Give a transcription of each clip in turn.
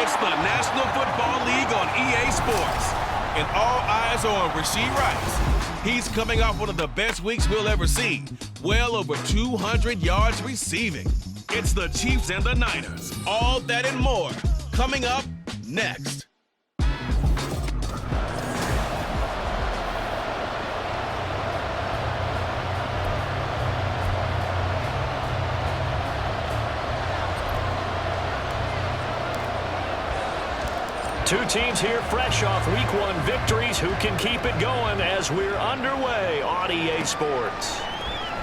It's the National Football League on EA Sports. And all eyes are on Rashee Rice. He's coming off one of the best weeks we'll ever see. Well over 200 yards receiving. It's the Chiefs and the Niners. All that and more coming up next. Two teams here fresh off Week 1 victories. Who can keep it going as we're underway on EA Sports?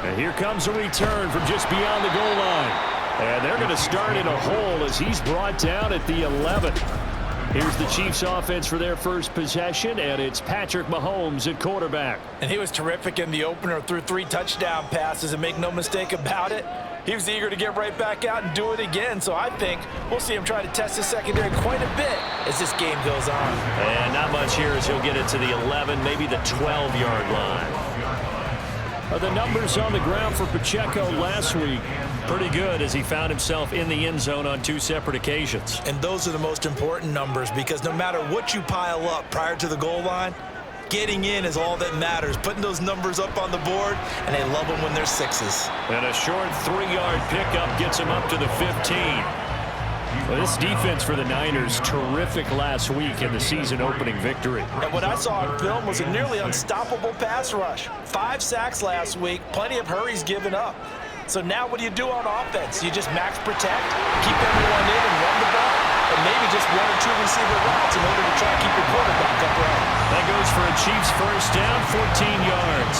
And here comes a return from just beyond the goal line. And they're going to start in a hole as he's brought down at the 11. Here's the Chiefs offense for their first possession, and it's Patrick Mahomes at quarterback. And he was terrific in the opener, threw 3 touchdown passes, and make no mistake about it, he was eager to get right back out and do it again. So I think we'll see him try to test the secondary quite a bit as this game goes on. And not much here as he'll get it to the 11, maybe the 12-yard line. The numbers on the ground for Pacheco last week, pretty good as he found himself in the end zone on 2 separate occasions. And those are the most important numbers because no matter what you pile up prior to the goal line, getting in is all that matters. Putting those numbers up on the board, and they love them when they're 6s. And a short 3-yard pickup gets him up to the 15. Well, this defense for the Niners, terrific last week in the season-opening victory. And what I saw on film was a nearly unstoppable pass rush. 5 sacks last week, plenty of hurries given up. So now what do you do on offense? You just max protect, keep everyone in and run the ball, and maybe just 1 or 2 receiver routes in order to try to keep your quarterback upright. That goes for a Chiefs first down, 14 yards.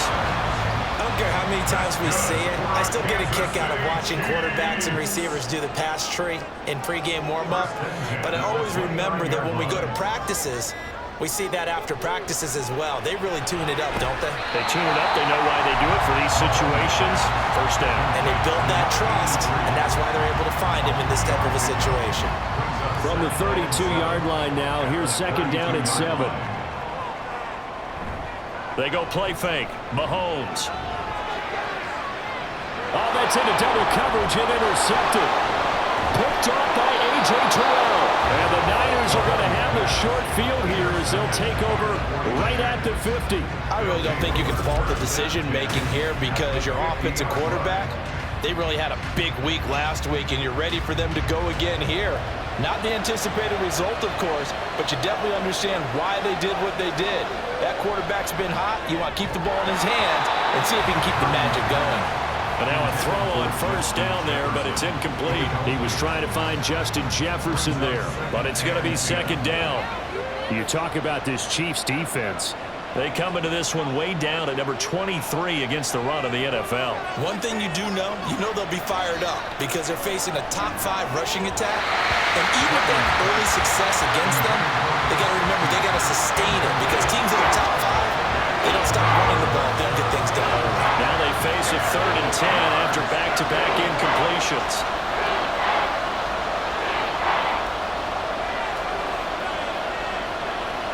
I don't care how many times we see it. I still get a kick out of watching quarterbacks and receivers do the pass tree in pregame warm-up. But I always remember that when we go to practices, we see that after practices as well. They really tune it up, don't they? They tune it up. They know why they do it for these situations. First down. And they build that trust, and that's why they're able to find him in this type of a situation. From the 32-yard line now, here's second down at 7. They go play fake. Mahomes. Oh, that's into double coverage and intercepted. Picked off by A.J. Terrell. And the Niners are going to have a short field here as they'll take over right at the 50. I really don't think you can fault the decision-making here because your offensive quarterback, they really had a big week last week, and you're ready for them to go again here. Not the anticipated result, of course, but you definitely understand why they did what they did. That quarterback's been hot. You want to keep the ball in his hands and see if he can keep the magic going. But now a throw on first down there, but it's incomplete. He was trying to find Justin Jefferson there, but it's going to be second down. You talk about this Chiefs defense. They come into this one way down at number 23 against the run of the NFL. One thing you do know, they'll be fired up because they're facing a top 5 rushing attack. And even if they have early success against them, they got to remember they got to sustain it because teams that are top 5, they don't stop running the ball. They don't get things done early. Now they face a 3rd and 10 after back-to-back incompletions.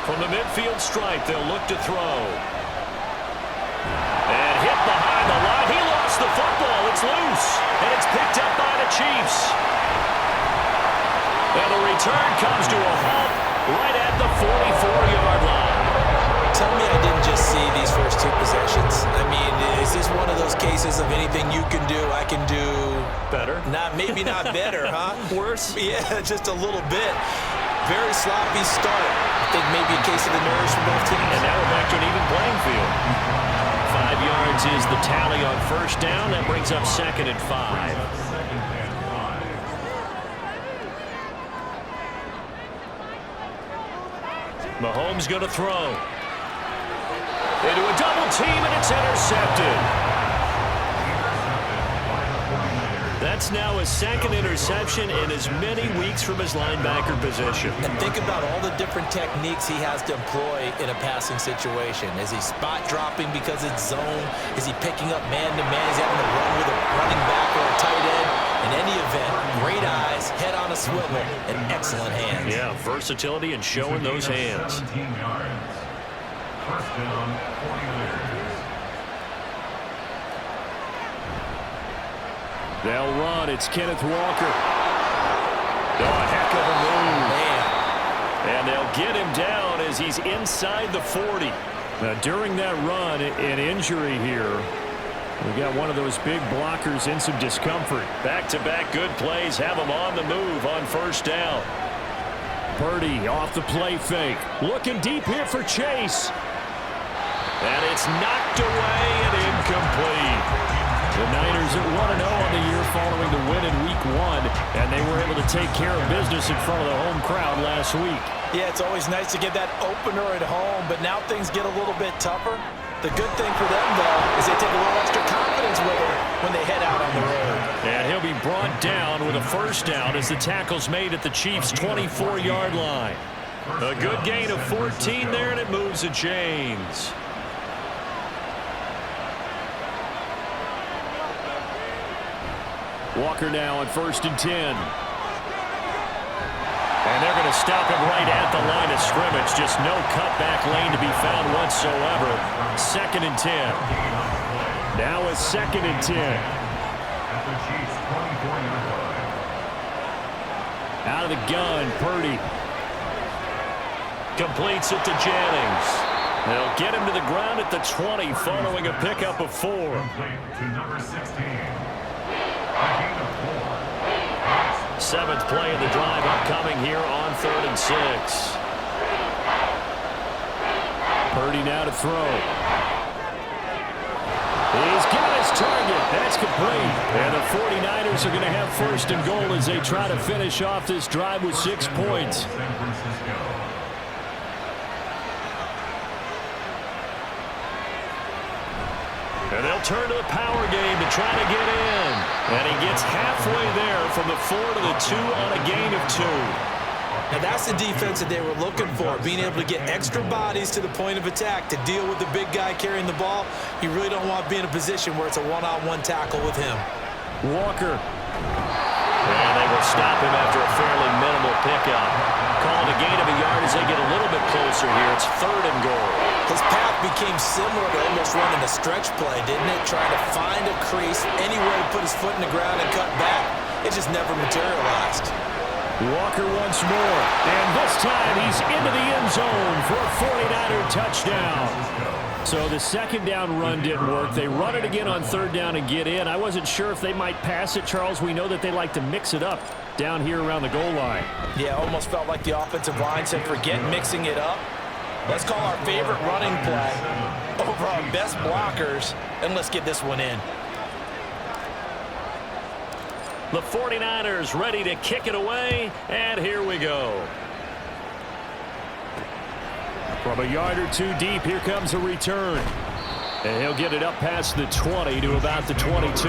From the midfield stripe, they'll look to throw. And hit behind the line. He lost the football. It's loose. And it's picked up by the Chiefs. And the return comes to a halt right at the 44-yard line. Tell me I didn't just see these first 2 possessions. I mean, is this one of those cases of anything you can do, I can do better? Maybe not better, huh? Worse? Yeah, just a little bit. Very sloppy start. I think maybe a case of the nerves for both teams. And now we're back to an even playing field. 5 yards is the tally on first down. That brings up 2nd and 5. Mahomes going to throw. Into a double team, and it's intercepted. That's now his 2nd interception in as many weeks from his linebacker position. And think about all the different techniques he has to employ in a passing situation. Is he spot dropping because it's zone? Is he picking up man-to-man? Is he having to run with a running back or a tight end? In any event, great eyes, head on a swivel, and excellent hands. Yeah, versatility and showing those hands. They'll run. It's Kenneth Walker. Oh, a heck of a move. Man, And they'll get him down as he's inside the 40. Now, during that run, an injury here. We got one of those big blockers in some discomfort. Back-to-back good plays have him on the move on first down. Purdy off the play fake. Looking deep here for Chase. And it's knocked away and incomplete. The Niners at 1-0 on the year following the win in Week 1, and they were able to take care of business in front of the home crowd last week. Yeah, it's always nice to get that opener at home, but now things get a little bit tougher. The good thing for them, though, is they take a little extra confidence with them when they head out on the road. And he'll be brought down with a first down as the tackle's made at the Chiefs' 24-yard line. A good gain of 14 there, and it moves the chains. Walker now on 1st and 10. And they're going to stop him right at the line of scrimmage. Just no cutback lane to be found whatsoever. 2nd and 10. Now a 2nd and 10. Out of the gun, Purdy. Completes it to Jennings. They'll get him to the ground at the 20 following a pickup of 4. To number 16. 7th play of the drive upcoming here on 3rd and 6. Purdy now to throw. He's got his target. That's complete. And the 49ers are going to have 1st and goal as they try to finish off this drive with 6 points. And they'll turn to the power game to try to get in. And he gets halfway there from the 4 to the 2 on a gain of 2. And that's the defense that they were looking for, being able to get extra bodies to the point of attack to deal with the big guy carrying the ball. You really don't want to be in a position where it's a one-on-one tackle with him. Walker. And they will stop him after a fairly minimal pickup. Calling a gain of a yard as they get a little bit closer here. It's 3rd and goal. His path became similar to almost running a stretch play, didn't it? Trying to find a crease, anywhere to put his foot in the ground and cut back. It just never materialized. Walker once more. And this time he's into the end zone for a 49er touchdown. So the 2nd down run didn't work. They run it again on 3rd down and get in. I wasn't sure if they might pass it, Charles. We know that they like to mix it up down here around the goal line. Yeah, almost felt like the offensive line said, forget mixing it up. Let's call our favorite running play over our best blockers, and let's get this one in. The 49ers ready to kick it away, and here we go. From a yard or 2 deep, here comes a return. And he'll get it up past the 20 to about the 22.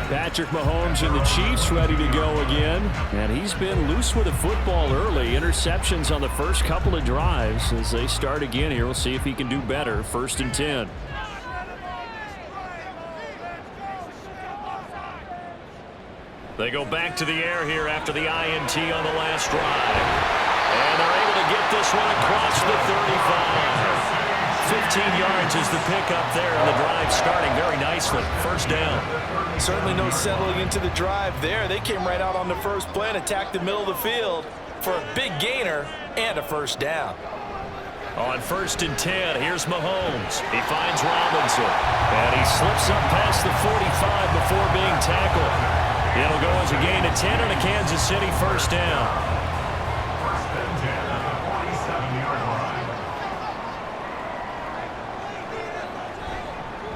Patrick Mahomes and the Chiefs ready to go again. And he's been loose with the football early. Interceptions on the first couple of drives as they start again here. We'll see if he can do better. 1st and 10. They go back to the air here after the INT on the last drive. And they're able to get this one across the 35. 15 yards is the pickup there, and the drive starting very nicely. 1st down. Certainly no settling into the drive there. They came right out on the first play and attacked the middle of the field for a big gainer and a 1st down. On 1st and 10, here's Mahomes. He finds Robinson, and he slips up past the 45 before being tackled. It'll go as a gain of 10 and a Kansas City 1st down.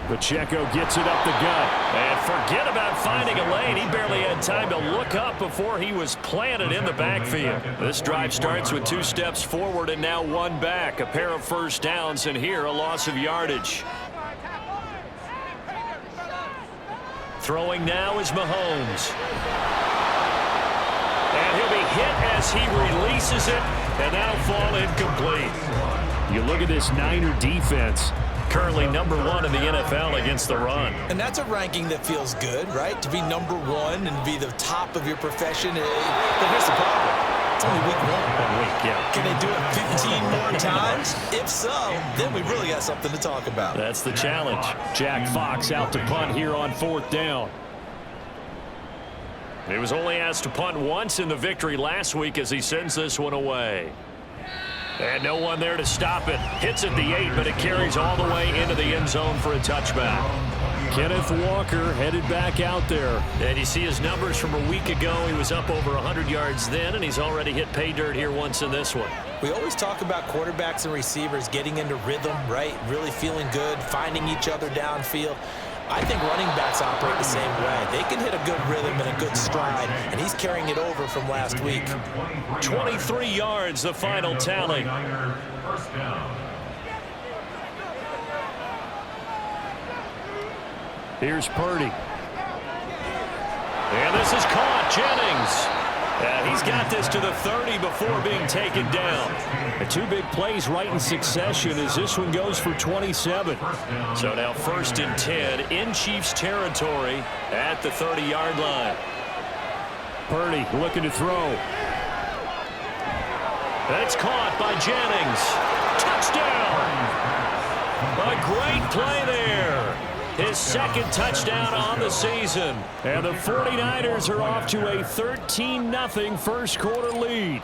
Pacheco gets it up the gut. And forget about finding a lane. He barely had time to look up before he was planted in the backfield. This drive starts with 2 steps forward and now 1 back. A pair of 1st downs, and here a loss of yardage. Throwing now is Mahomes. And he'll be hit as he releases it, and that'll fall incomplete. You look at this Niner defense. Currently number 1 in the NFL against the run. And that's a ranking that feels good, right? To be number 1 and be the top of your profession. But here's the problem. It's only week 1. 1 week, yeah. Can they do it 15 more times? If so, then we really got something to talk about. That's the challenge. Jack Fox out to punt here on 4th down. He was only asked to punt once in the victory last week as he sends this one away. And no one there to stop it. Hits at the 8, but it carries all the way into the end zone for a touchback. Kenneth Walker headed back out there. And you see his numbers from a week ago. He was up over 100 yards then, and he's already hit pay dirt here once in this one. We always talk about quarterbacks and receivers getting into rhythm, right? Really feeling good, finding each other downfield. I think running backs operate the same way. They can hit a good rhythm and a good stride, and he's carrying it over from last week. 23 yards, the final tally. First down. Here's Purdy. And this is caught. Jennings. He's got this to the 30 before being taken down. The two big plays right in succession as this one goes for 27. So now 1st and 10 in Chiefs territory at the 30-yard line. Purdy looking to throw. That's caught by Jennings. Touchdown! A great play there. His second touchdown on the season. And the 49ers are off to a 13-0 first quarter lead.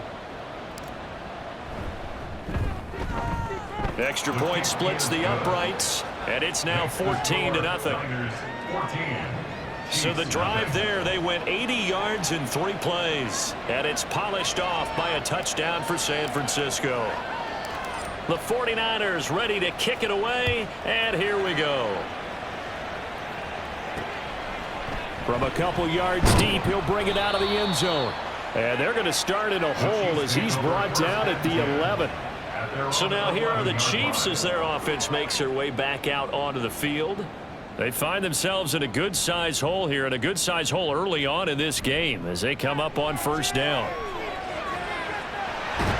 Extra point splits the uprights, and it's now 14-0. So the drive there, they went 80 yards in 3 plays. And it's polished off by a touchdown for San Francisco. The 49ers ready to kick it away, and here we go. From a couple yards deep, he'll bring it out of the end zone. And they're going to start in a hole as he's brought down at the 11. So now here are the Chiefs as their offense makes their way back out onto the field. They find themselves in a good-sized hole here, and a good-sized hole early on in this game as they come up on 1st down.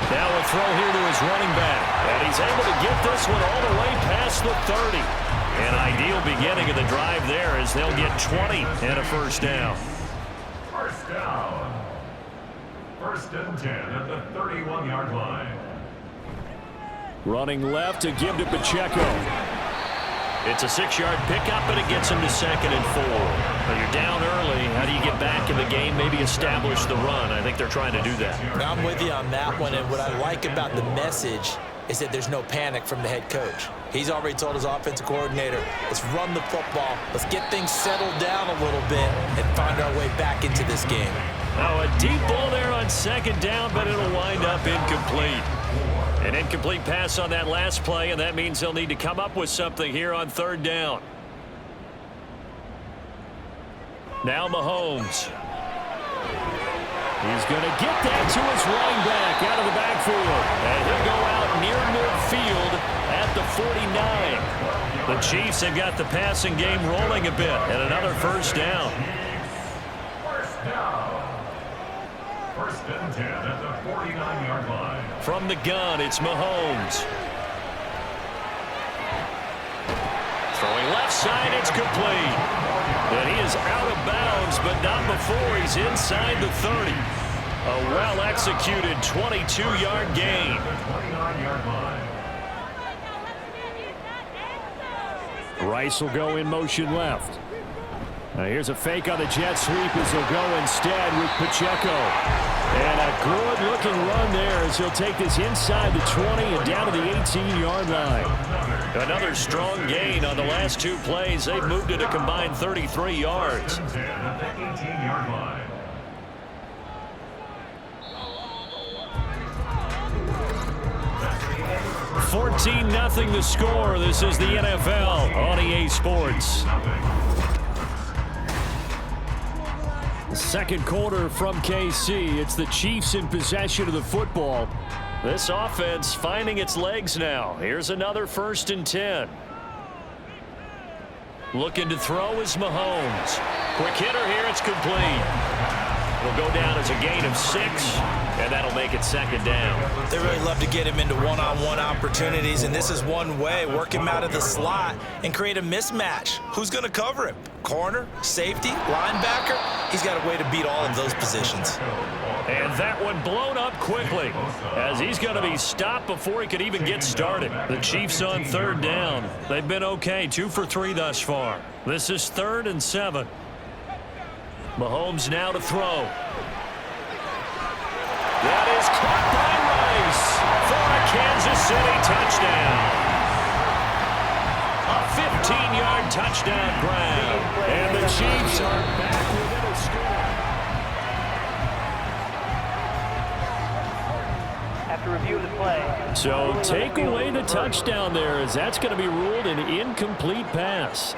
Now a throw here to his running back, and he's able to get this one all the way past the 30. An ideal beginning of the drive there as they'll get 20 and a 1st down. First down. 1st and 10 at the 31-yard line. Running left to give to Pacheco. It's a 6-yard pickup, but it gets him to 2nd and 4. When you're down early, how do you get back in the game, maybe establish the run? I think they're trying to do that. Now I'm with you on that one, and what I like about the message is that there's no panic from the head coach. He's already told his offensive coordinator, let's run the football, let's get things settled down a little bit and find our way back into this game. Now a deep ball there on 2nd down, but it'll wind up incomplete. An incomplete pass on that last play, and that means they'll need to come up with something here on 3rd down. Now Mahomes. He's going to get that to his running back out of the backfield. And he'll go out near midfield at the 49. The Chiefs have got the passing game rolling a bit, and another 1st down. First down. 1st and 10 at the 49-yard line. From the gun, it's Mahomes. Throwing left side, it's complete. And he is out of bounds, but not before he's inside the 30. A well-executed 22-yard gain. 29-yard line. Rice will go in motion left. Now here's a fake on the jet sweep as he'll go instead with Pacheco. And a good-looking run there as he'll take this inside the 20 and down to the 18-yard line. Another strong gain on the last 2 plays. They've moved it a combined 33 yards. 14-0 the score. This is the NFL on EA Sports. Second quarter from KC. It's the Chiefs in possession of the football. This offense finding its legs now. Here's another 1st and 10. Looking to throw is Mahomes. Quick hitter here. It's complete. It'll go down as a gain of 6, and that'll make it 2nd down. They really love to get him into one-on-one opportunities, and this is one way. Work him out of the slot and create a mismatch. Who's going to cover him? Corner, safety, linebacker? He's got a way to beat all of those positions. And that one blown up quickly as he's going to be stopped before he could even get started. The Chiefs on 3rd down. They've been okay, 2 for 3 thus far. This is 3rd and 7. Mahomes now to throw. That is caught by goes for a Kansas City touchdown. A 15-yard touchdown grab. And the Chiefs are back within a score. After review of the play. So take away the touchdown there, as that's going to be ruled an incomplete pass.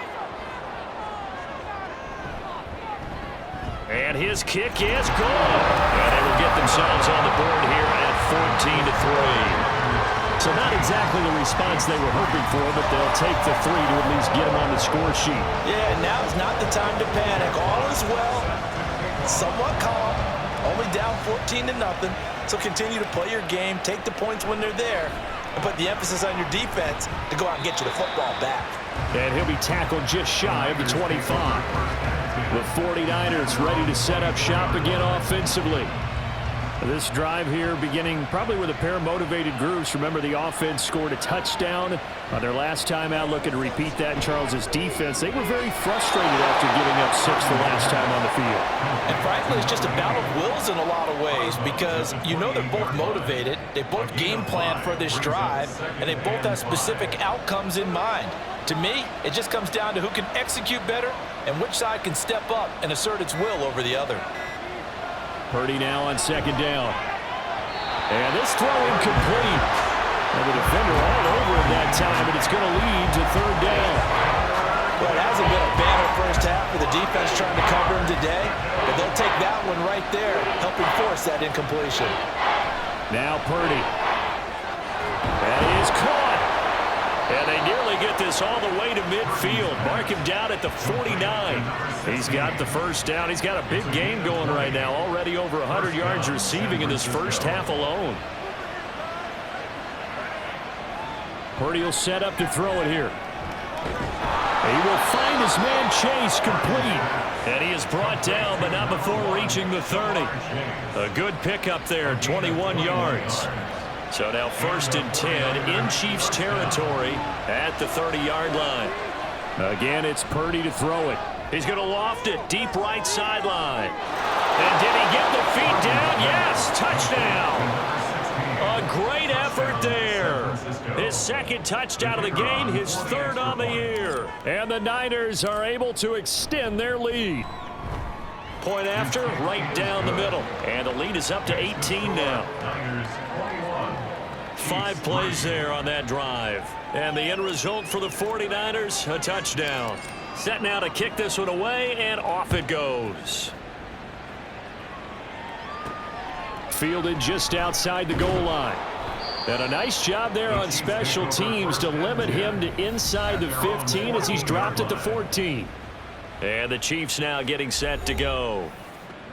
And his kick is good. And they will get themselves on the board here at 14-3. So not exactly the response they were hoping for, but they'll take the 3 to at least get them on the score sheet. Yeah, now's not the time to panic. All is well. Somewhat calm. Only down 14-0. So continue to play your game, take the points when they're there, and put the emphasis on your defense to go out and get you the football back. And he'll be tackled just shy of the 25. The 49ers ready to set up shop again offensively. This drive here beginning probably with a pair of motivated groups. Remember, the offense scored a touchdown on their last time out, looking to repeat that in Charles's defense. They were very frustrated after giving up 6 the last time on the field. And frankly, it's just a battle of wills in a lot of ways, because you know they're both motivated, they both game plan for this drive, and they both have specific outcomes in mind. To me, it just comes down to who can execute better and which side can step up and assert its will over the other. Purdy now on second down. And this throw incomplete. And the defender all over him that time, but it's going to lead to third down. Well, it hasn't been a banner first half for the defense trying to cover him today, but they'll take that one right there, helping force that incompletion. Now Purdy. That is caught. And they nearly get this all the way to midfield. Mark him down at the 49. He's got the first down. He's got a big game going right now. Already over 100 yards receiving in this first half alone. Purdy will set up to throw it here. He will find his man Chase complete. And he is brought down, but not before reaching the 30. A good pickup there, 21 yards. So now 1st and 10 in Chiefs territory at the 30-yard line. Again, it's Purdy to throw it. He's going to loft it deep right sideline. And did he get the feet down? Yes, touchdown. A great effort there. His second touchdown of the game, his 3rd on the year. And the Niners are able to extend their lead. Point after, right down the middle. And the lead is up to 18 now. 5 plays there on that drive. And the end result for the 49ers, a touchdown. Set now to kick this one away, and off it goes. Fielded just outside the goal line. And a nice job there on special teams to limit him to inside the 15 as he's dropped at the 14. And the Chiefs now getting set to go.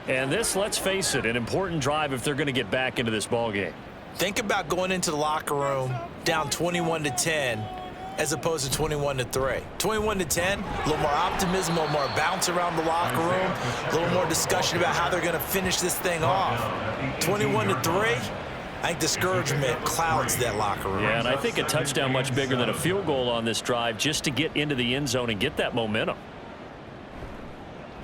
And this, let's face it, an important drive if they're going to get back into this ballgame. Think about going into the locker room down 21-10 as opposed to 21-3. 21-10, a little more optimism, a little more bounce around the locker room, a little more discussion about how they're going to finish this thing off. 21-3, I think discouragement clouds that locker room. Yeah, and I think a touchdown much bigger than a field goal on this drive just to get into the end zone and get that momentum.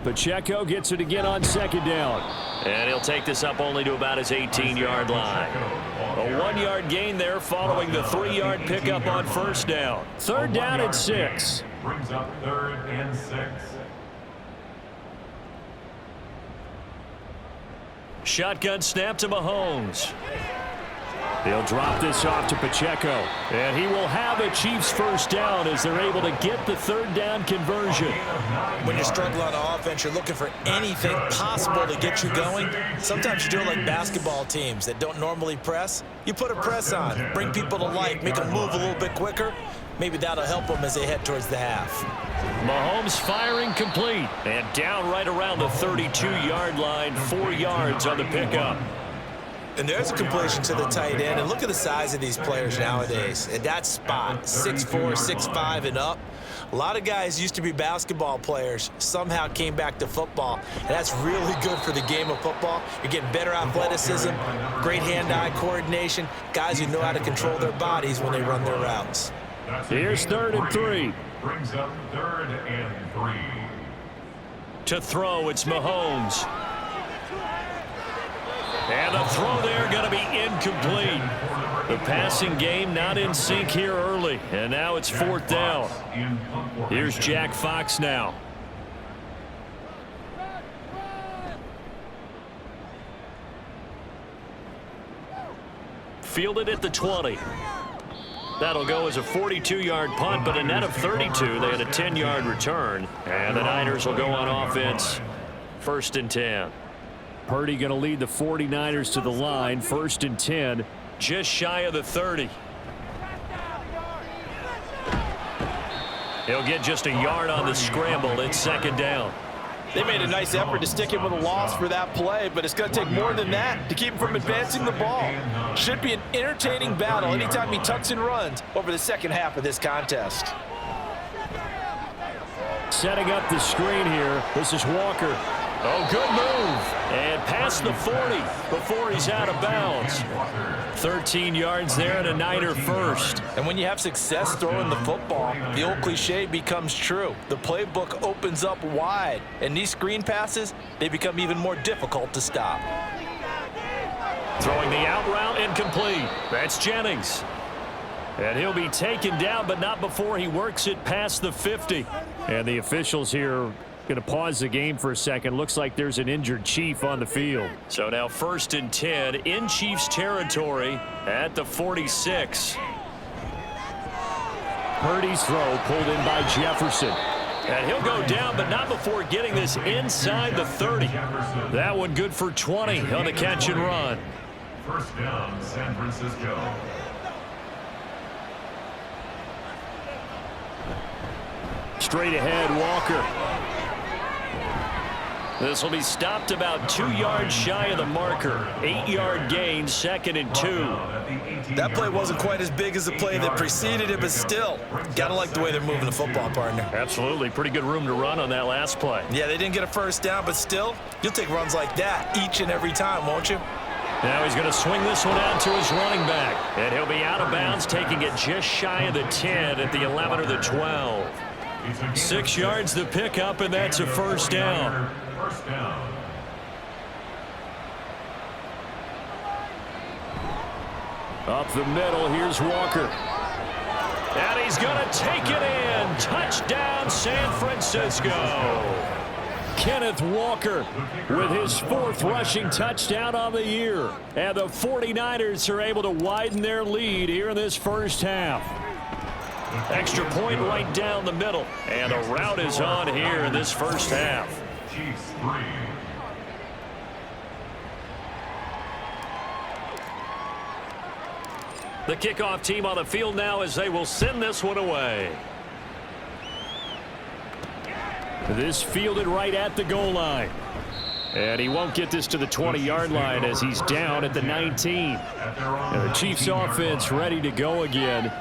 Pacheco gets it again on second down. And he'll take this up only to about his 18-yard line. A 1-yard gain there following the 3-yard pickup on first down. 3rd down and 6. Brings up 3rd and 6. Shotgun snap to Mahomes. He'll drop this off to Pacheco. And he will have a Chiefs first down as they're able to get the 3rd down conversion. When you're struggling on offense, you're looking for anything possible to get you going. Sometimes you do it like basketball teams that don't normally press. You put a press on, bring people to life, make them move a little bit quicker. Maybe that'll help them as they head towards the half. Mahomes firing complete. And down right around the 32-yard line, 4 yards on the pickup. And there's a completion to the tight end. And look at the size of these players nowadays. At that spot, 6'4", 6'5", and up. A lot of guys used to be basketball players, somehow came back to football. And that's really good for the game of football. You're getting better athleticism, great hand-eye coordination, guys who know how to control their bodies when they run their routes. Here's 3rd and 3. Brings up 3rd and 3. To throw, it's Mahomes. And the throw there going to be incomplete. The passing game not in sync here early, and now it's 4th down. Here's Jack Fox now. Fielded at the 20. That'll go as a 42-yard punt, but a net of 32. They had a 10-yard return, and the Niners will go on offense. 1st and 10. Purdy going to lead the 49ers to the line. 1st and 10, just shy of the 30. He'll get just a yard on the scramble. It's 2nd down. They made a nice effort to stick him with a loss for that play, but it's going to take more than that to keep him from advancing the ball. Should be an entertaining battle anytime he tucks and runs over the second half of this contest. Setting up the screen here. This is Walker. Oh, good move. And past the 40 before he's out of bounds. 13 yards there and a Niner first. And when you have success throwing the football, the old cliche becomes true. The playbook opens up wide, and these screen passes, they become even more difficult to stop. Throwing the out route incomplete. That's Jennings. And he'll be taken down, but not before he works it past the 50. And the officials here going to pause the game for a second. Looks like there's an injured Chief on the field. So now 1st and 10 in Chiefs territory at the 46. Purdy's throw pulled in by Jefferson. And he'll go down, but not before getting this inside the 30. That one good for 20 on the catch and run. 1st down, San Francisco. Straight ahead, Walker. This will be stopped about 2 yards shy of the marker. 8-yard gain, 2nd and 2. That play wasn't quite as big as the play that preceded it, but still, gotta like the way they're moving the football, partner. Absolutely. Pretty good room to run on that last play. Yeah, they didn't get a 1st down, but still, you'll take runs like that each and every time, won't you? Now he's going to swing this one out to his running back. And he'll be out of bounds, taking it just shy of the 10 at the 11 or the 12. 6 yards the pickup, and that's a 1st down. 1st down. Up the middle, here's Walker. And he's going to take it in. Touchdown, San Francisco. Kenneth Walker with his 4th rushing touchdown on the year. And the 49ers are able to widen their lead here in this first half. Extra point right down the middle. And a rout is on here in this first half. Chiefs 3. The kickoff team on the field now as they will send this one away. This fielded right at the goal line. And he won't get this to the 20-yard line as he's down at the 19. And the Chiefs offense ready to go again.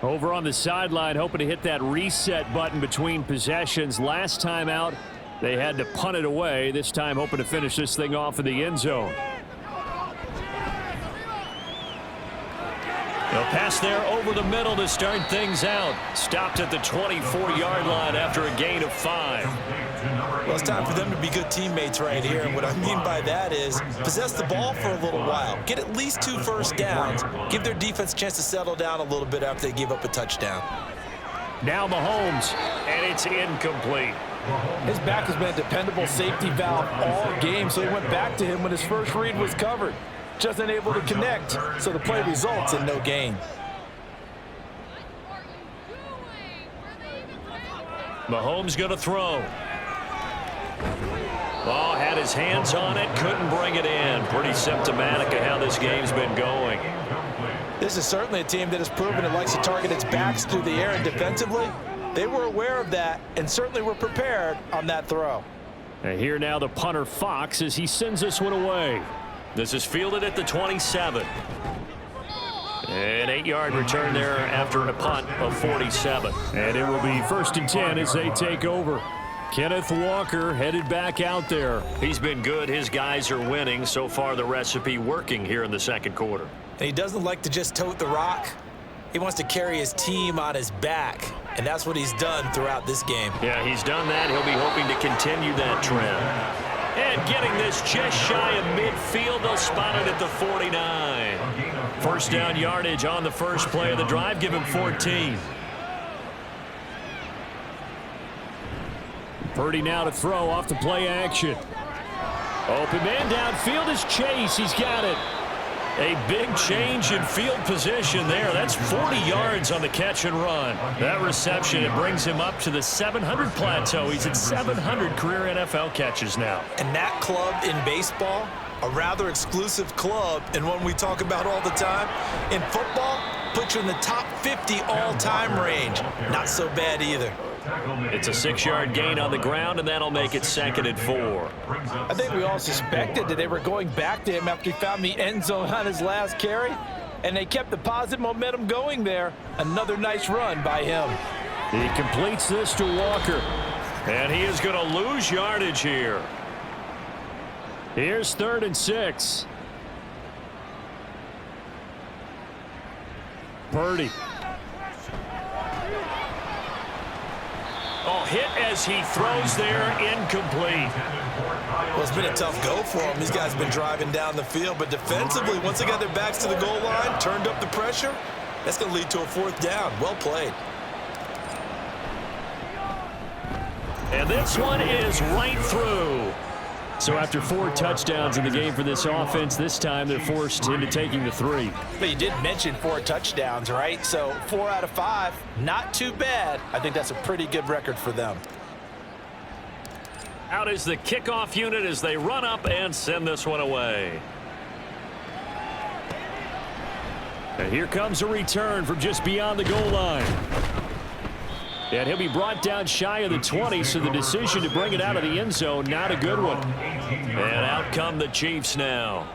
Over on the sideline, hoping to hit that reset button between possessions. Last time out, they had to punt it away. This time hoping to finish this thing off in the end zone. They'll pass there over the middle to start things out. Stopped at the 24-yard line after a gain of 5. Well, it's time for them to be good teammates right here. And what I mean by that is possess the ball for a little while. Get at least 2 first downs. Give their defense a chance to settle down a little bit after they give up a touchdown. Now Mahomes, and it's incomplete. His back has been a dependable safety valve all game, so he went back to him when his first read was covered. Just unable to connect, so the play results in no gain. Mahomes going to throw. Oh, had his hands on it, couldn't bring it in. Pretty symptomatic of how this game's been going. This is certainly a team that has proven it likes to target its backs through the air and defensively. They were aware of that and certainly were prepared on that throw. And here now the punter Fox as he sends this one away. This is fielded at the 27. An 8-yard return there after a punt of 47. And it will be 1st and 10 as they take over. Kenneth Walker headed back out there. He's been good. His guys are winning. So far the recipe working here in the second quarter. And he doesn't like to just tote the rock. He wants to carry his team on his back. And that's what he's done throughout this game. Yeah, he's done that. He'll be hoping to continue that trend. And getting this just shy of midfield. They'll spot it at the 49. First down yardage on the first play of the drive. Give him 14. Purdy now to throw off the play action. Open man downfield is Chase. He's got it. A big change in field position there. That's 40 yards on the catch and run. That reception, it brings him up to the 700 plateau. He's at 700 career NFL catches now. And that club in baseball, a rather exclusive club, and one we talk about all the time. In football, puts you in the top 50 all-time range. Not so bad either. It's a 6-yard gain on the ground, and that'll make it 2nd and 4. I think we all suspected that they were going back to him after he found the end zone on his last carry, and they kept the positive momentum going there. Another nice run by him. He completes this to Walker, and he is going to lose yardage here. Here's 3rd and 6. Purdy. Oh, hit as he throws there, incomplete. Well, it's been a tough go for him. These guys have been driving down the field, but defensively, once they got their backs to the goal line, turned up the pressure, that's going to lead to a 4th down. Well played. And this one is right through. So after 4 touchdowns in the game for this offense, this time they're forced into taking the 3. But you did mention 4 touchdowns, right? So 4 out of 5, not too bad. I think that's a pretty good record for them. Out is the kickoff unit as they run up and send this one away. And here comes a return from just beyond the goal line. And he'll be brought down shy of the 20, so the decision to bring it out of the end zone, not a good one. And out come the Chiefs now.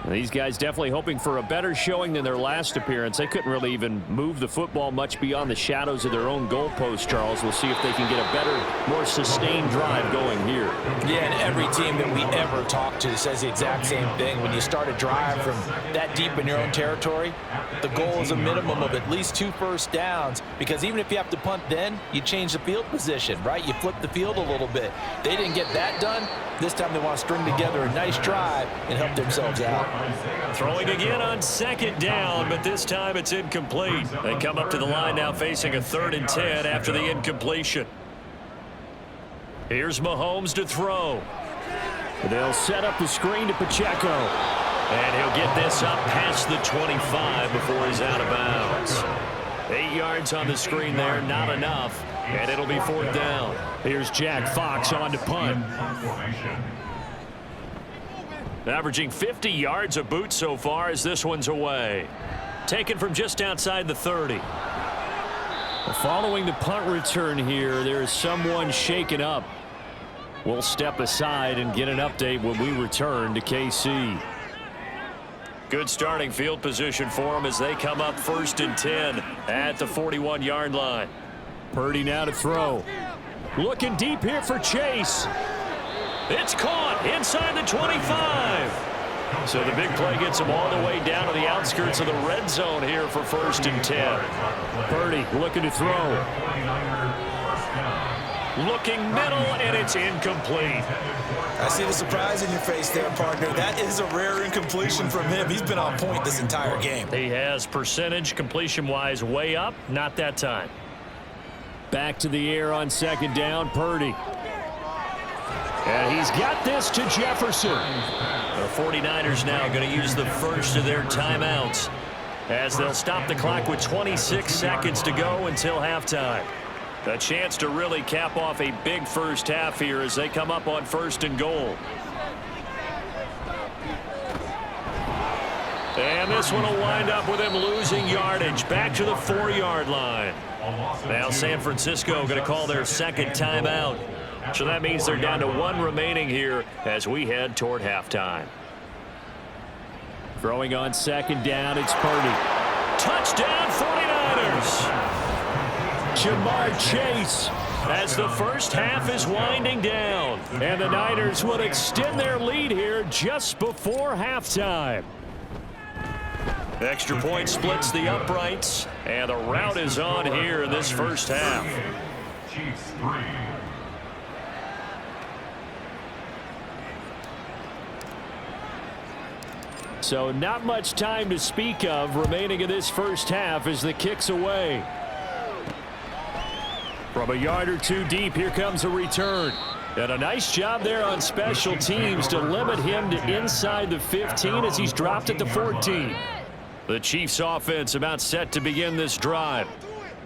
These guys definitely hoping for a better showing than their last appearance. They couldn't really even move the football much beyond the shadows of their own goalpost, Charles. We'll see if they can get a better, more sustained drive going here. Yeah, and every team that we ever talk to says the exact same thing. When you start a drive from that deep in your own territory, the goal is a minimum of at least 2 first downs, because even if you have to punt then, you change the field position, right? You flip the field a little bit. They didn't get that done. This time they want to string together a nice drive and help themselves out. Throwing again on 2nd down, but this time it's incomplete. They come up to the line now facing a 3rd and 10 after the incompletion. Here's Mahomes to throw. They'll set up the screen to Pacheco. And he'll get this up past the 25 before he's out of bounds. 8 yards on the screen there, not enough. And it'll be 4th down. Here's Jack Fox on to punt. Averaging 50 yards a boot so far as this one's away. Taken from just outside the 30. Following the punt return here, there is someone shaken up. We'll step aside and get an update when we return to KC. Good starting field position for them as they come up 1st and 10 at the 41-yard line. Purdy now to throw. Looking deep here for Chase. It's caught inside the 25. So the big play gets them all the way down to the outskirts of the red zone here for 1st and 10. Purdy looking to throw. Looking middle, and it's incomplete. I see the surprise in your face there, partner. That is a rare incompletion from him. He's been on point this entire game. He has percentage completion-wise way up. Not that time. Back to the air on 2nd down, Purdy. And he's got this to Jefferson. The 49ers now going to use the first of their timeouts as they'll stop the clock with 26 seconds to go until halftime. A chance to really cap off a big first half here as they come up on 1st and goal. And this one will wind up with him losing yardage back to the 4-yard line. Now San Francisco going to call their 2nd timeout. So that means they're down to 1 remaining here as we head toward halftime. Throwing on 2nd down, it's Purdy. Touchdown 49ers! Jamar Chase as the first half is winding down. And the Niners will extend their lead here just before halftime. Extra point splits the uprights, and the rout is on here in this first half. Chiefs 3. So not much time to speak of remaining in this first half as the kick's away. From a yard or two deep, here comes a return. And a nice job there on special teams to limit him to inside the 15 as he's dropped at the 14. The Chiefs offense about set to begin this drive.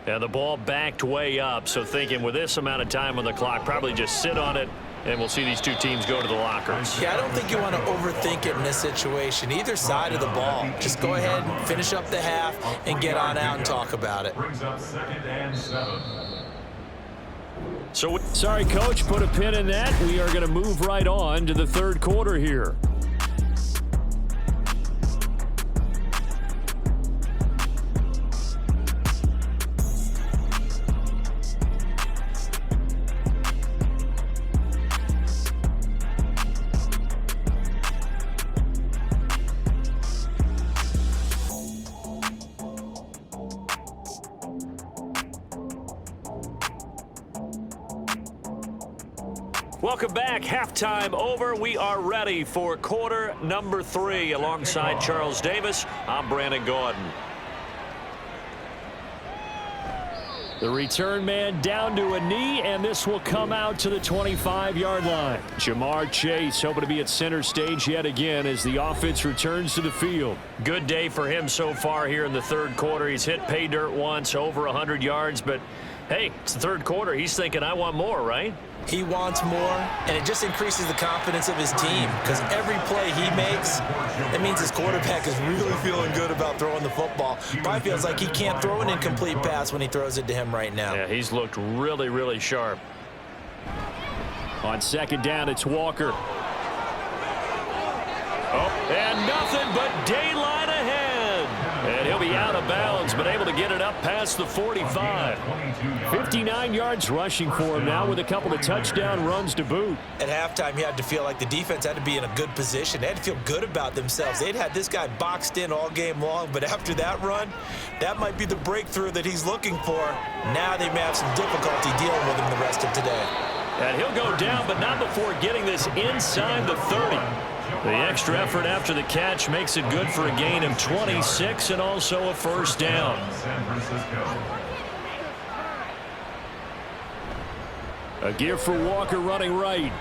And the ball backed way up, so thinking with this amount of time on the clock, probably just sit on it, and we'll see these two teams go to the lockers. Yeah, I don't think you want to overthink it in this situation. Either side of the ball. Just go ahead and finish up the half and get on out and talk about it. Brings up 2nd and 7. So, sorry, Coach, put a pin in that. We are going to move right on to the third quarter here. Welcome back. Halftime over. We are ready for quarter number 3. Alongside Charles Davis, I'm Brandon Gordon. The return man down to a knee, and this will come out to the 25-yard line. Jamar Chase hoping to be at center stage yet again as the offense returns to the field. Good day for him so far here in the third quarter. He's hit pay dirt once, over 100 yards, but hey, it's the third quarter. He's thinking, I want more, right? He wants more, and it just increases the confidence of his team because every play he makes, it means his quarterback is really feeling good about throwing the football. Probably feels like he can't throw an incomplete pass when he throws it to him right now. Yeah, he's looked really, really sharp. On second down, it's Walker. Oh, and nothing but daylight ahead. And he'll be out of bounds, but able to get it up past the 45. 59 yards rushing for him now with a couple of touchdown runs to boot. At halftime, you had to feel like the defense had to be in a good position. They had to feel good about themselves. They'd had this guy boxed in all game long, but after that run, that might be the breakthrough that he's looking for. Now they may have some difficulty dealing with him the rest of today. And he'll go down, but not before getting this inside the 30. The extra effort after the catch makes it good for a gain of 26 and also a first down. A give for Walker running right.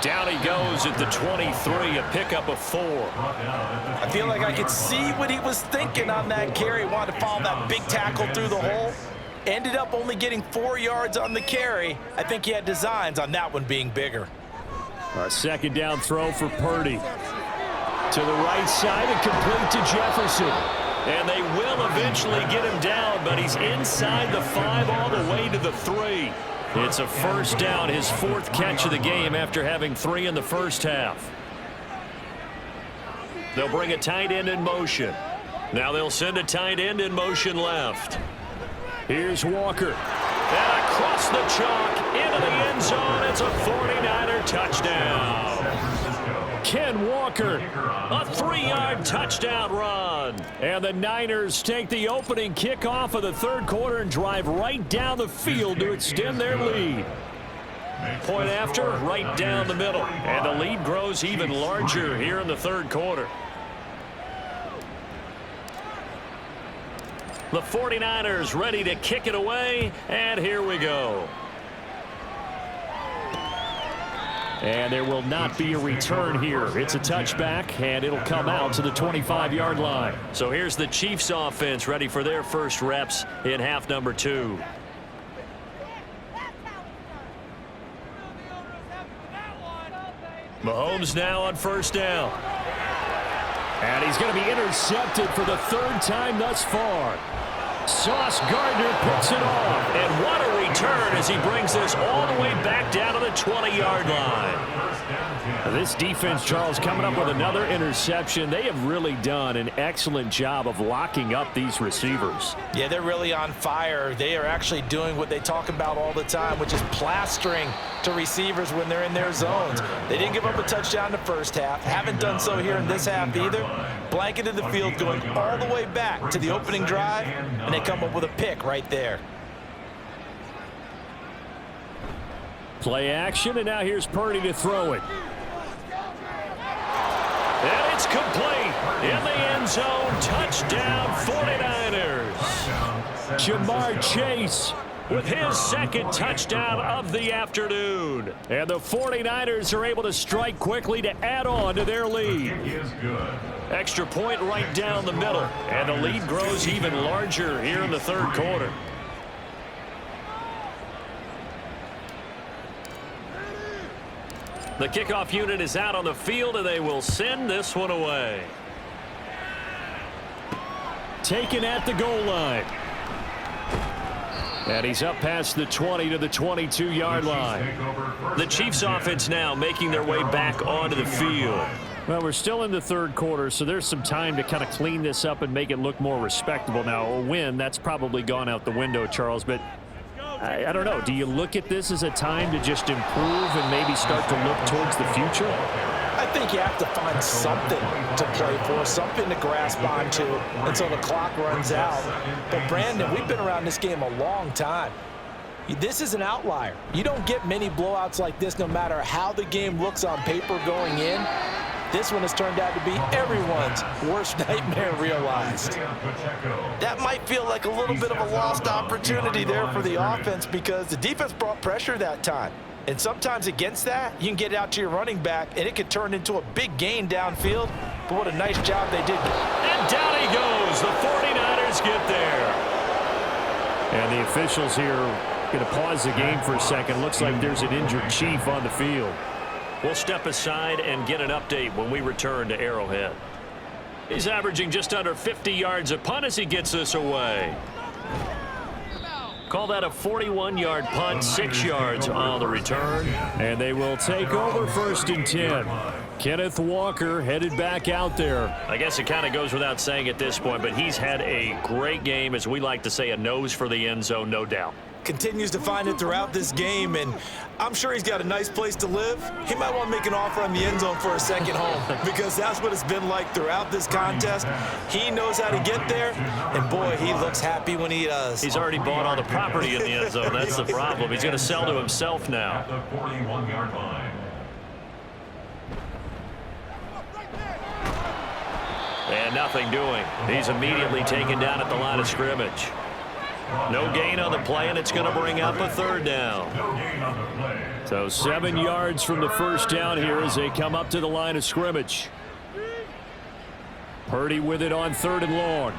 Down he goes at the 23, a pickup of 4. I feel like I could see what he was thinking on that carry. He wanted to follow that big tackle through the hole. Ended up only getting 4 yards on the carry. I think he had designs on that one being bigger. A second down throw for Purdy. To the right side and complete to Jefferson. And they will eventually get him down, but he's inside the 5 all the way to the 3. It's a first down, his 4th catch of the game after having 3 in the first half. They'll bring a tight end in motion. Now they'll send a tight end in motion left. Here's Walker. And across the chalk into the end zone. It's a 49er touchdown. Ken Walker, a 3-yard touchdown run. And the Niners take the opening kickoff of the third quarter and drive right down the field to extend their lead. Point after, right down the middle. And the lead grows even larger here in the third quarter. The 49ers ready to kick it away, and here we go. And there will not be a return here. It's a touchback, and it'll come out to the 25-yard line. So here's the Chiefs offense ready for their first reps in half number 2. Mahomes now on first down. And he's going to be intercepted for the 3rd time thus far. Sauce Gardner picks it off. And what a return as he brings this all the way back down to the 20-yard line. This defense, Charles, coming up with another interception. They have really done an excellent job of locking up these receivers. Yeah, they're really on fire. They are actually doing what they talk about all the time, which is plastering to receivers when they're in their zones. They didn't give up a touchdown in the first half. Haven't done so here in this half either. Blanketed the field going all the way back to the opening drive, and they come up with a pick right there. Play action, and now here's Purdy to throw it. And it's complete. In the end zone, touchdown 49ers. Jamar Chase with his second touchdown of the afternoon. And the 49ers are able to strike quickly to add on to their lead. Extra point right down the middle. And the lead grows even larger here in the third quarter. The kickoff unit is out on the field, and they will send this one away. Taken at the goal line. And he's up past the 20 to the 22-yard line. The Chiefs offense now making their way back onto the field. Well, we're still in the third quarter, so there's some time to kind of clean this up and make it look more respectable. Now, a win, that's probably gone out the window, Charles, but I don't know. Do you look at this as a time to just improve and maybe start to look towards the future? I think you have to find something to play for, something to grasp onto until the clock runs out. But, Brandon, we've been around this game a long time. This is an outlier. You don't get many blowouts like this no matter how the game looks on paper going in. This one has turned out to be everyone's worst nightmare realized. That might feel like a little bit of a lost opportunity there for the offense because the defense brought pressure that time. And sometimes against that, you can get out to your running back, and it could turn into a big gain downfield. But what a nice job they did. And down he goes. The 49ers get there. And the officials here going to pause the game for a second. Looks like there's an injured Chief on the field. We'll step aside and get an update when we return to Arrowhead. He's averaging just under 50 yards a punt as he gets this away. Call that a 41-yard punt, 6 yards on the return. And they will take over 1st and 10. Kenneth Walker headed back out there. I guess it kind of goes without saying at this point, but he's had a great game, as we like to say, a nose for the end zone, no doubt. Continues to find it throughout this game, and I'm sure he's got a nice place to live. He might want to make an offer on the end zone for a second home because that's what it's been like throughout this contest. He knows how to get there, and boy, he looks happy when he does. He's already bought all the property in the end zone. That's the problem. He's going to sell to himself now. At the 41-yard line. And nothing doing. He's immediately taken down at the line of scrimmage. No gain on the play, and it's going to bring up a 3rd down. So 7 yards from the first down here as they come up to the line of scrimmage. Purdy with it on 3rd and long.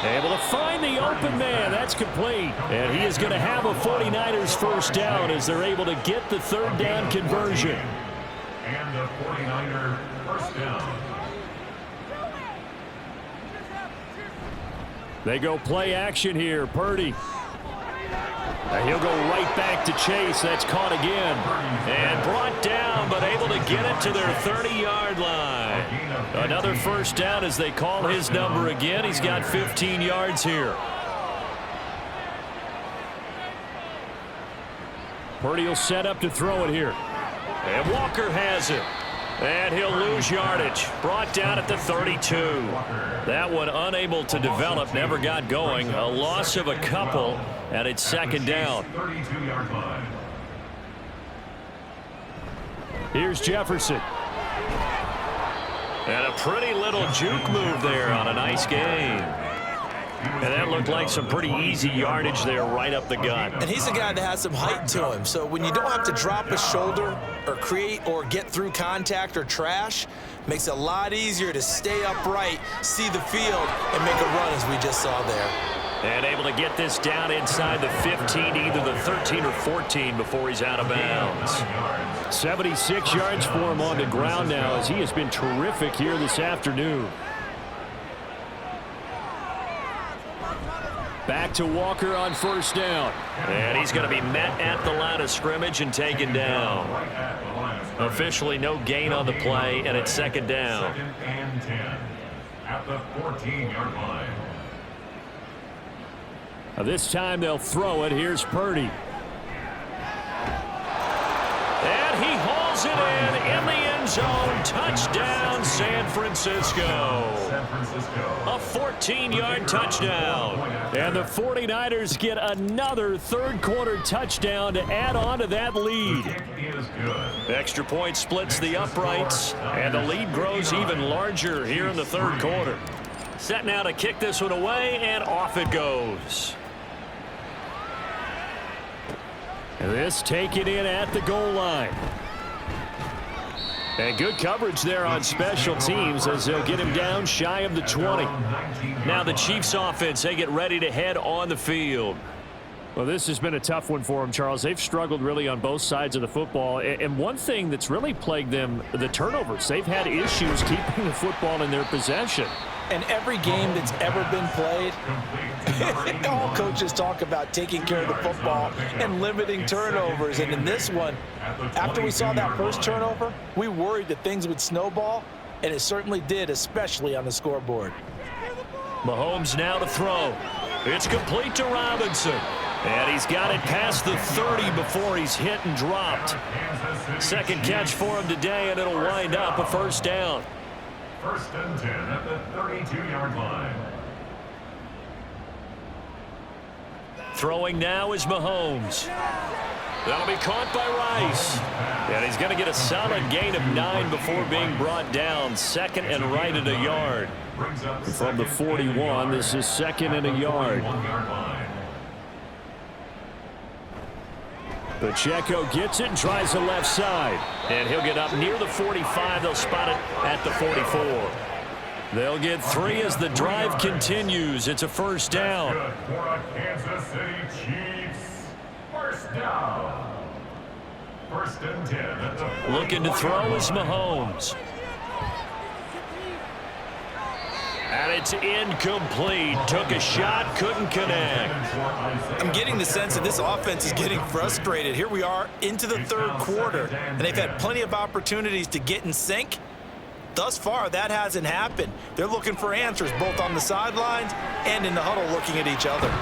Able to find the open man. That's complete. And he is going to have a 49ers first down as they're able to get the 3rd down conversion. And the 49er first down. They go play action here. Purdy. And he'll go right back to Chase. That's caught again. And brought down, but able to get it to their 30-yard line. Another first down as they call his number again. He's got 15 yards here. Purdy will set up to throw it here. And Walker has it. And he'll lose yardage. Brought down at the 32. That one unable to develop, never got going. A loss of a couple, and it's 2nd down. 32-yard line. Here's Jefferson. And a pretty little juke move there on a nice game. And that looked like some pretty easy yardage there right up the gut. And he's a guy that has some height to him. So when you don't have to drop a shoulder or create or get through contact or trash, makes it a lot easier to stay upright, see the field, and make a run as we just saw there. And able to get this down inside the 15, either the 13 or 14 before he's out of bounds. 76 yards for him on the ground now as he has been terrific here this afternoon. Back to Walker on first down. And he's going to be met at the line of scrimmage and taken down. Officially no gain on the play, and it's 2nd down. 2nd and 10 at the 14-yard line. Now this time they'll throw it. Here's Purdy. And he hauls it in the end end zone. Touchdown, San Francisco. A 14-yard touchdown. And the 49ers get another third-quarter touchdown to add on to that lead. Extra point splits the uprights, and the lead grows even larger here in the third quarter. Set now to kick this one away, and off it goes. And this taken in at the goal line. And good coverage there on special teams as they'll get him down shy of the 20. Now the Chiefs offense, they get ready to head on the field. Well, this has been a tough one for them, Charles. They've struggled really on both sides of the football. And one thing that's really plagued them, the turnovers. They've had issues keeping the football in their possession. And every game that's ever been played, all coaches talk about taking care of the football and limiting turnovers. And in this one, after we saw that first turnover, we worried that things would snowball, and it certainly did, especially on the scoreboard. Mahomes now to throw. It's complete to Robinson. And he's got it past the 30 before he's hit and dropped. Second catch for him today, and it'll wind up a first down. First and 10 at the 32-yard line. Throwing now is Mahomes. That'll be caught by Rice. And he's going to get a solid gain of 9 before being brought down. Second and right at a yard. From the 41, this is second and a yard. Pacheco gets it and tries the left side. And he'll get up near the 45. They'll spot it at the 44. They'll get 3 as the drive continues. It's a first down. For Kansas City Chiefs. First down. First and 10 at the Looking to throw is Mahomes. And it's incomplete. Took a shot, couldn't connect. I'm getting the sense that this offense is getting frustrated. Here we are into the third quarter, and they've had plenty of opportunities to get in sync. Thus far, that hasn't happened. They're looking for answers both on the sidelines and in the huddle looking at each other.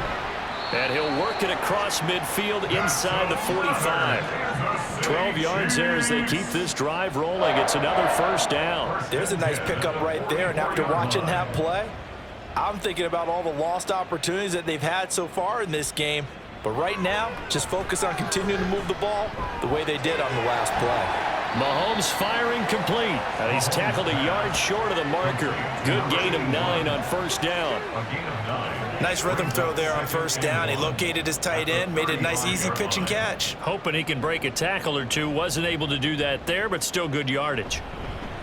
And he'll work it across midfield inside the 45. 12 yards there as they keep this drive rolling. It's another first down. There's a nice pickup right there, and after watching that play, I'm thinking about all the lost opportunities that they've had so far in this game. But right now, just focus on continuing to move the ball the way they did on the last play. Mahomes firing complete. And he's tackled a yard short of the marker. Good gain of 9 on first down. Nice rhythm throw there on first down. He located his tight end, made it a nice easy pitch and catch. Hoping he can break a tackle or two. Wasn't able to do that there, but still good yardage.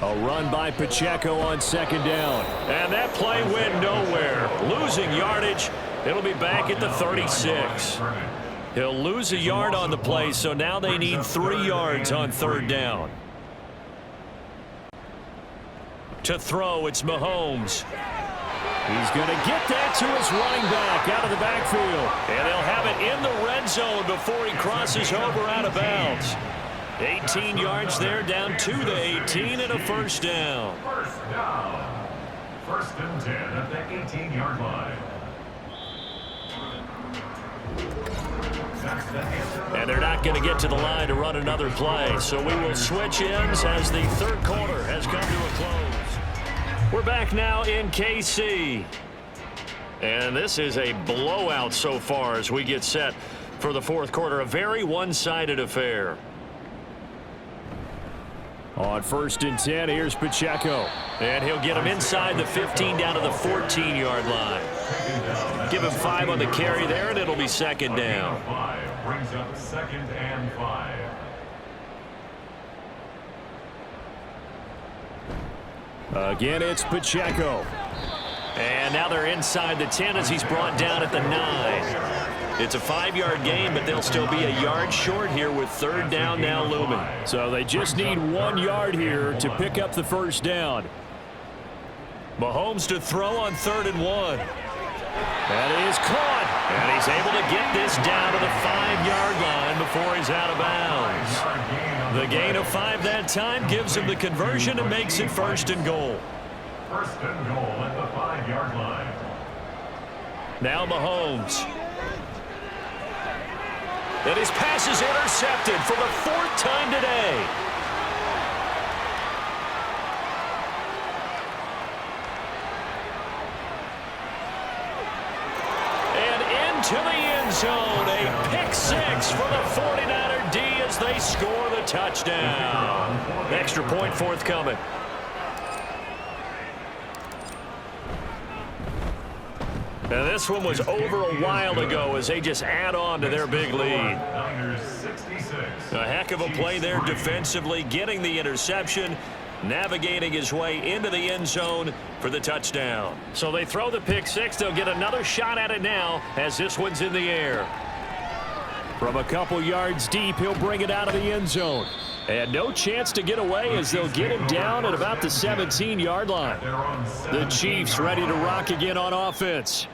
A run by Pacheco on second down. And that play went nowhere. Losing yardage. It'll be back at the 36. He'll lose a yard on the play, so now they need 3 yards on third down. To throw, it's Mahomes. He's going to get that to his running back out of the backfield. And they'll have it in the red zone before he crosses over out of bounds. 18 yards there, down to the 18 and a first down. First down. First and 10 at the 18-yard line. And they're not going to get to the line to run another play. So we will switch ends as the third quarter has come to a close. We're back now in KC. And this is a blowout so far as we get set for the fourth quarter. A very one-sided affair. On first and 10, here's Pacheco. And he'll get him inside the 15 down to the 14-yard line. Give him 5 on the carry there, and it'll be second down. 5 brings up second and 5. Again, it's Pacheco. And now they're inside the 10 as he's brought down at the 9. It's a 5-yard gain, but they'll still be a yard short here with third down now looming. So they just need 1 yard here to pick up the first down. Mahomes to throw on 3rd and 1. That is caught. And he's able to get this down to the 5-yard line before he's out of bounds. The gain of 5 that time gives him the conversion and makes it first and goal. First and goal at the 5-yard line. Now Mahomes. And his pass is intercepted for the 4th time today. zone. A pick six for the 49er D as they score the touchdown. Extra point forthcoming. And this one was over a while ago as they just add on to their big lead. A heck of a play there defensively, getting the interception, navigating his way into the end zone for the touchdown. So they throw the pick six. They'll get another shot at it now as this one's in the air. From a couple yards deep, he'll bring it out of the end zone. And no chance to get away as they'll get him down at about the 17-yard line. The Chiefs ready to rock again on offense.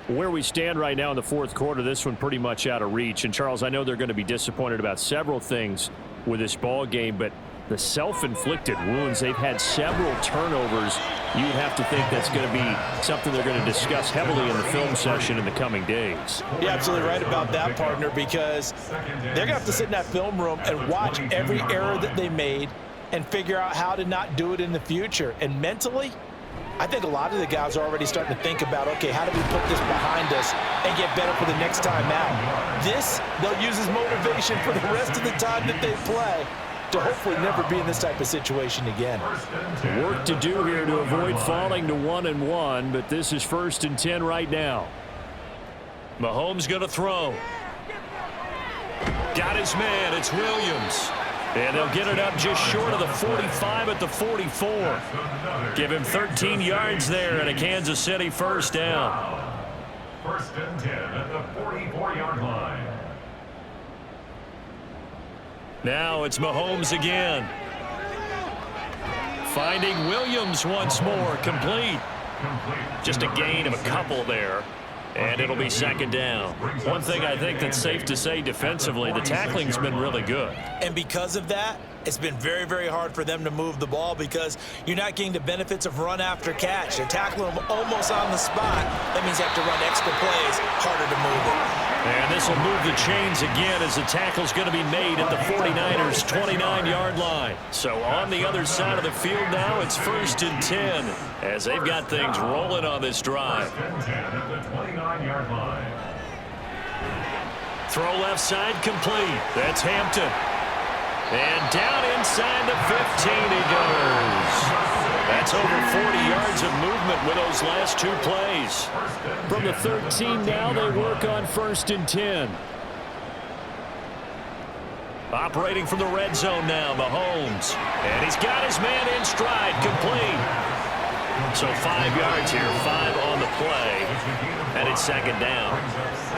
Where we stand right now in the fourth quarter, this one pretty much out of reach. And, Charles, I know they're going to be disappointed about several things with this ball game, but the self-inflicted wounds, they've had several turnovers. You would have to think that's going to be something they're going to discuss heavily in the film session in the coming days. You're absolutely right about that, partner, because they're going to have to sit in that film room and watch every error that they made and figure out how to not do it in the future. And mentally, I think a lot of the guys are already starting to think about, okay, how do we put this behind us and get better for the next time out? This, they'll use as motivation for the rest of the time that they play to hopefully never be in this type of situation again. Work to do here to avoid falling to 1-1, but this is 1st and 10 right now. Mahomes going to throw. Got his man. It's Williams. And they'll get it up just short of the 45 at the 44. Give him 13 yards there and a Kansas City first down. 1st and 10 at the 44-yard line. Now it's Mahomes again. Finding Williams once more. Complete. Just a gain of a couple there. And it'll be 2nd down. One thing I think that's safe to say defensively, the tackling's been really good. And because of that, it's been very, very hard for them to move the ball because you're not getting the benefits of run after catch. They're tackling them almost on the spot. That means they have to run extra plays, harder to move it. And this will move the chains again as the tackle's going to be made at the 49ers' 29-yard line. So on the other side of the field now, it's 1st and 10 as they've got things rolling on this drive. 1st and 10 at the 29-yard line. Throw left side complete. That's Hampton. And down inside the 15 he goes. That's over 40 yards of movement with those last 2 plays. From the 13 now, they work on 1st and 10. Operating from the red zone now, Mahomes. And he's got his man in stride, complete. So 5 yards here, 5 on the play. And it's 2nd down.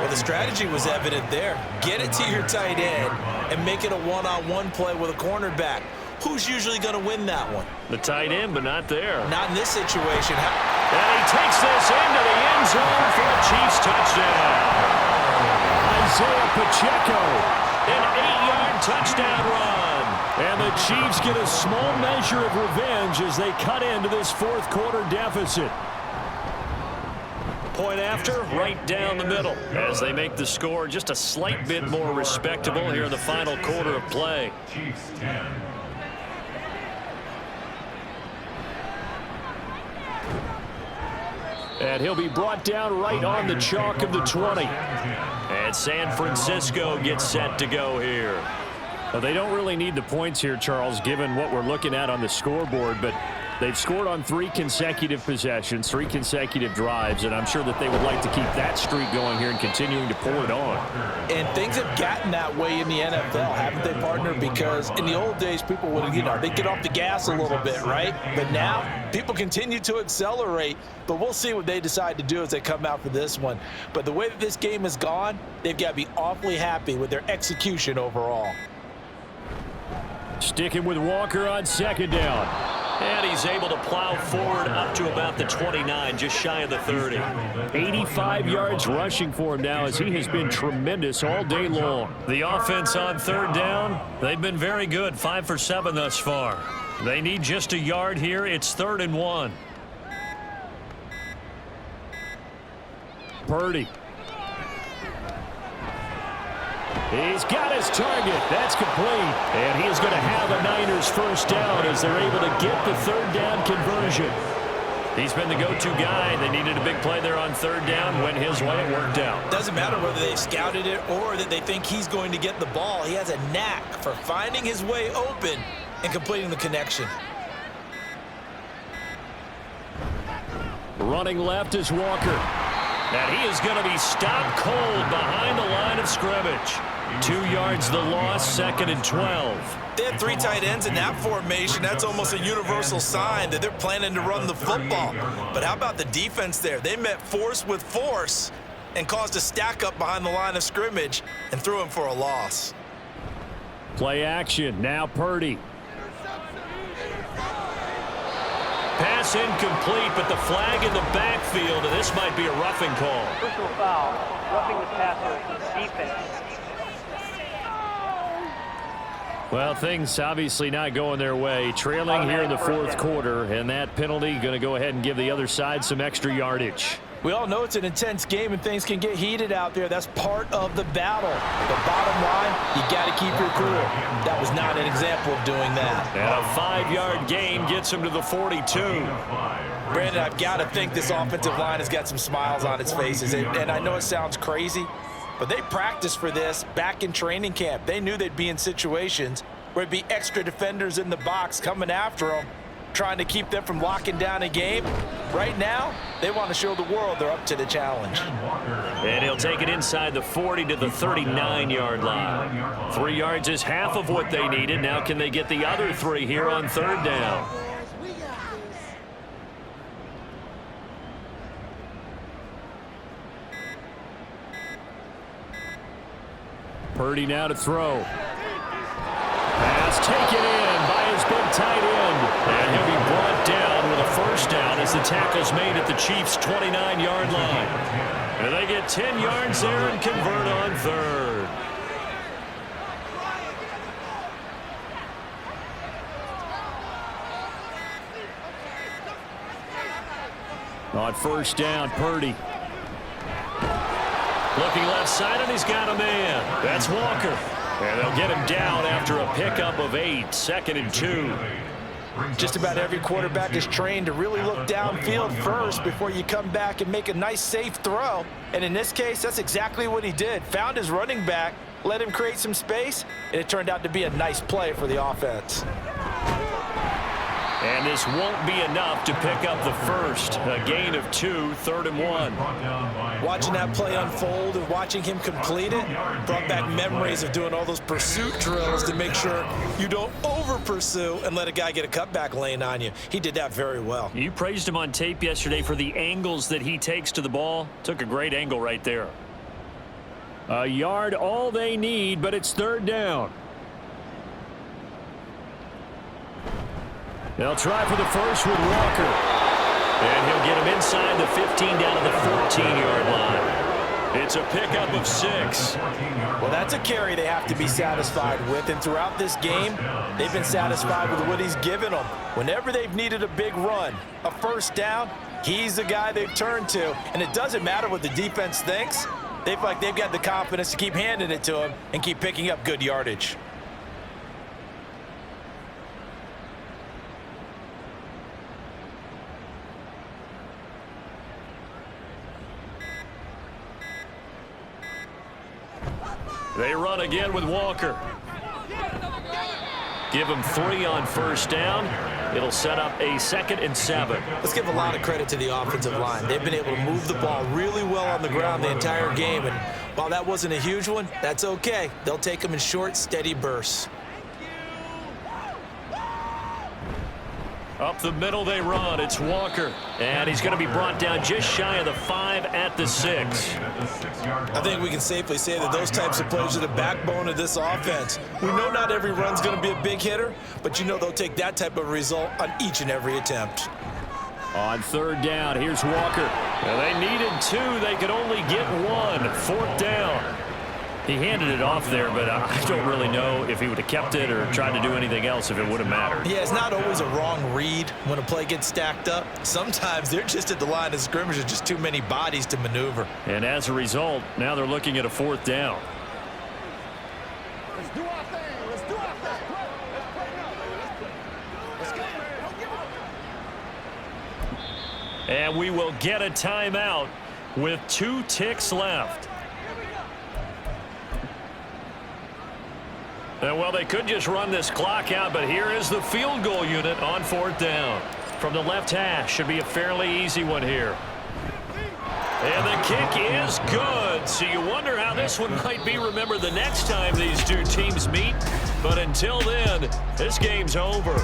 Well, the strategy was evident there. Get it to your tight end and make it a one-on-one play with a cornerback. Who's usually going to win that one? The tight end, but not there. Not in this situation. And he takes this into the end zone for a Chiefs touchdown. Isaiah Pacheco, an 8-yard touchdown run. And the Chiefs get a small measure of revenge as they cut into this fourth quarter deficit. Point after, right down the middle as they make the score just a slight bit more respectable here in the final quarter of play. Chiefs 10. And he'll be brought down right on the chalk of the 20. And San Francisco gets set to go here. Well, they don't really need the points here, Charles, given what we're looking at on the scoreboard, but they've scored on 3 consecutive possessions, 3 consecutive drives, and I'm sure that they would like to keep that streak going here and continuing to pull it on. And things have gotten that way in the NFL, haven't they, partner? Because in the old days, people would, they get off the gas a little bit, right? But now, people continue to accelerate, but we'll see what they decide to do as they come out for this one. But the way that this game has gone, they've got to be awfully happy with their execution overall. Sticking with Walker on 2nd down. And he's able to plow forward up to about the 29, just shy of the 30. 85 yards rushing for him now as he has been tremendous all day long. The offense on 3rd down, they've been very good, 5 for 7 thus far. They need just a yard here. It's 3rd and 1. Purdy. He's got his target. That's complete. And he is going to have a Niners first down as they're able to get the 3rd down conversion. He's been the go-to guy. They needed a big play there on third down. Went his way. It worked out. Doesn't matter whether they've scouted it or that they think he's going to get the ball. He has a knack for finding his way open and completing the connection. Running left is Walker. And he is going to be stopped cold behind the line of scrimmage. 2 yards the loss, 2nd and 12. They had 3 tight ends in that formation. That's almost a universal sign that they're planning to run the football. But how about the defense there? They met force with force and caused a stack up behind the line of scrimmage and threw him for a loss. Play action. Now Purdy. Pass incomplete, but the flag in the backfield, and this might be a roughing call. Personal foul, roughing the passer, defense. Well, things obviously not going their way. Trailing here in the 4th quarter, and that penalty going to go ahead and give the other side some extra yardage. We all know it's an intense game and things can get heated out there. That's part of the battle. The bottom line, you got to keep your cool. That was not an example of doing that. And a 5-yard gain gets him to the 42. Brandon, I've got to think this offensive line has got some smiles on its faces. And I know it sounds crazy, but they practiced for this back in training camp. They knew they'd be in situations where it'd be extra defenders in the box coming after them, trying to keep them from locking down a game. Right now, they want to show the world they're up to the challenge. And he'll take it inside the 40 to the 39-yard line. 3 yards is half of what they needed. Now can they get the other 3 here on third down? Purdy now to throw. Pass taken in by his big tight end. And he'll be brought down with a first down as the tackle's made at the Chiefs' 29-yard line. And they get 10 yards there and convert on third. On first down, Purdy. Looking left side, and he's got a man. That's Walker. And they'll get him down after a pickup of 8, 2nd and 2. Just about every quarterback is trained to really look downfield first before you come back and make a nice, safe throw. And in this case, that's exactly what he did. Found his running back, let him create some space, and it turned out to be a nice play for the offense. And this won't be enough to pick up the first. A gain of 2, 3rd and 1. Watching that play unfold and watching him complete it brought back memories of doing all those pursuit drills to make sure you don't over-pursue and let a guy get a cutback lane on you. He did that very well. You praised him on tape yesterday for the angles that he takes to the ball. Took a great angle right there. A yard all they need, but it's third down. They'll try for the first with Walker. And he'll get him inside the 15 down to the 14-yard line. It's a pickup of 6. Well, that's a carry they have to be satisfied with. And throughout this game, they've been satisfied with what he's given them. Whenever they've needed a big run, a first down, he's the guy they've turned to. And it doesn't matter what the defense thinks. They feel like they've got the confidence to keep handing it to him and keep picking up good yardage. They run again with Walker. Give him 3 on first down. It'll set up a 2nd and 7. Let's give a lot of credit to the offensive line. They've been able to move the ball really well on the ground the entire game. And while that wasn't a huge one, that's okay. They'll take them in short, steady bursts. Up the middle they run. It's Walker. And he's going to be brought down just shy of the 5 at the 6. I think we can safely say that those types of plays are the backbone of this offense. We know not every run's going to be a big hitter, but you know they'll take that type of result on each and every attempt. On third down, here's Walker. Well, they needed 2. They could only get 1. 4th down. He handed it off there, but I don't really know if he would have kept it or tried to do anything else if it would have mattered. Yeah, it's not always a wrong read when a play gets stacked up. Sometimes they're just at the line of scrimmage with just too many bodies to maneuver. And as a result, now they're looking at a 4th down. Let's do our thing. Let's do our thing. Let's play now. Let's go, man. Don't give up. And we will get a timeout with 2 ticks left. And well, they could just run this clock out, but here is the field goal unit on 4th down. From the left hash, should be a fairly easy one here. And the kick is good. So you wonder how this one might be remembered the next time these two teams meet. But until then, this game's over.